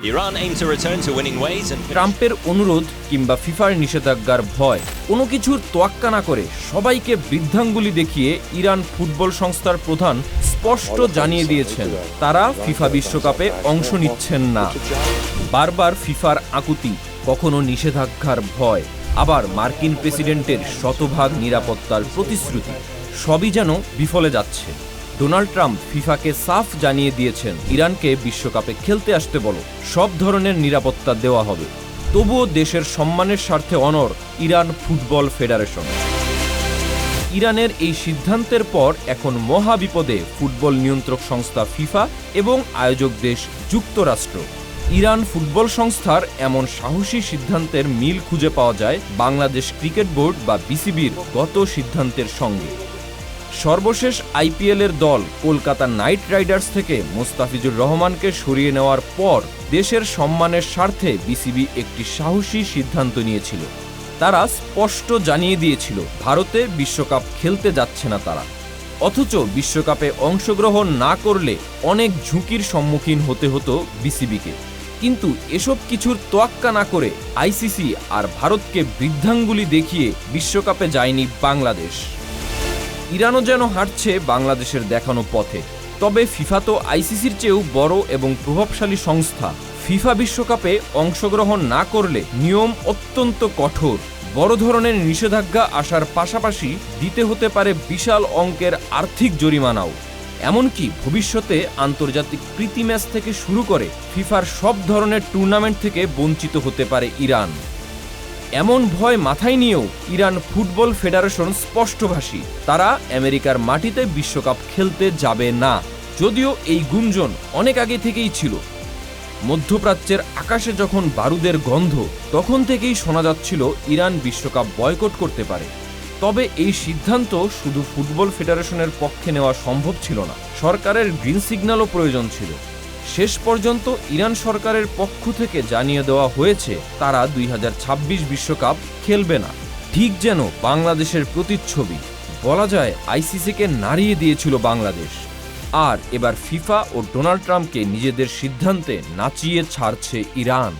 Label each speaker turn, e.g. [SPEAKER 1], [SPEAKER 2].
[SPEAKER 1] Iran aim to return to winning ways and
[SPEAKER 2] ট্রাম্পের অনুরোধ কিংবা ফিফার নিষেধাজ্ঞার ভয় কোনো কিছুর তোয়াক্কা না করে সবাইকে বৃদ্ধাঙ্গুলি দেখিয়ে ইরান ফুটবল সংস্থার প্রধান স্পষ্ট জানিয়ে দিয়েছেন তারা ফিফা বিশ্বকাপে অংশ নিচ্ছেন না। বারবার ফিফার আকুতি, কখনো নিষেধাজ্ঞার ভয়, আবার মার্কিন প্রেসিডেন্টের শতভাগ নিরাপত্তার প্রতিশ্রুতি, সবই যেন বিফলে যাচ্ছে। ডোনাল্ড ট্রাম্প ফিফাকে সাফ জানিয়ে দিয়েছেন ইরানকে বিশ্বকাপে খেলতে আসতে বলো, সব ধরনের নিরাপত্তা দেওয়া হবে। তবুও দেশের সম্মানের স্বার্থে অনড় ইরান ফুটবল ফেডারেশন। ইরানের এই সিদ্ধান্তের পর এখন মহা বিপদে ফুটবল নিয়ন্ত্রক সংস্থা ফিফা এবং আয়োজক দেশ যুক্তরাষ্ট্র। ইরান ফুটবল সংস্থার এমন সাহসী সিদ্ধান্তের মিল খুঁজে পাওয়া যায় বাংলাদেশ ক্রিকেট বোর্ড বা বিসিবির গত সিদ্ধান্তের সঙ্গে। সর্বশেষ আইপিএলের দল কলকাতা নাইট রাইডার্স থেকে মোস্তাফিজুর রহমানকে সরিয়ে নেওয়ার পর দেশের সম্মানের স্বার্থে বিসিবি একটি সাহসী সিদ্ধান্ত নিয়েছিল। তারা স্পষ্ট জানিয়ে দিয়েছিল ভারতে বিশ্বকাপ খেলতে যাচ্ছে না তারা। অথচ বিশ্বকাপে অংশগ্রহণ না করলে অনেক ঝুঁকির সম্মুখীন হতে হতো বিসিবিকে। কিন্তু এসব কিছুর তোয়াক্কা না করে আইসিসি আর ভারতকে বৃদ্ধাঙ্গুলি দেখিয়ে বিশ্বকাপে যায়নি বাংলাদেশ। ইরানও যেন হাঁটছে বাংলাদেশের দেখানো পথে। তবে ফিফা তো আইসিসির চেয়েও বড় এবং প্রভাবশালী সংস্থা। ফিফা বিশ্বকাপে অংশগ্রহণ না করলে নিয়ম অত্যন্ত কঠোর। বড় ধরনের নিষেধাজ্ঞা আসার পাশাপাশি দিতে হতে পারে বিশাল অঙ্কের আর্থিক জরিমানাও। এমনকি ভবিষ্যতে আন্তর্জাতিক প্রীতি ম্যাচ থেকে শুরু করে ফিফার সব ধরনের টুর্নামেন্ট থেকে বঞ্চিত হতে পারে ইরান। এমন ভয় মাথায় নিয়েও ইরান ফুটবল ফেডারেশন স্পষ্টভাষী, তারা আমেরিকার মাটিতে বিশ্বকাপ খেলতে যাবে না। যদিও এই গুঞ্জন অনেক আগে থেকেই ছিল। মধ্যপ্রাচ্যের আকাশে যখন বারুদের গন্ধ, তখন থেকেই শোনা যাচ্ছিল ইরান বিশ্বকাপ বয়কট করতে পারে। তবে এই সিদ্ধান্ত শুধু ফুটবল ফেডারেশনের পক্ষে নেওয়া সম্ভব ছিল না, সরকারের গ্রিন সিগন্যালও প্রয়োজন ছিল। শেষ পর্যন্ত ইরান সরকারের পক্ষ থেকে জানিয়ে দেওয়া হয়েছে তারা 2026 বিশ্বকাপ খেলবে না। ঠিক যেন বাংলাদেশের প্রতিচ্ছবি। বলা যায় আইসিসিকে নাড়িয়ে দিয়েছিল বাংলাদেশ। আর এবার ফিফা ও ডোনাল্ড ট্রাম্পকে নিজেদের সিদ্ধান্তে নাচিয়ে ছাড়ছে ইরান।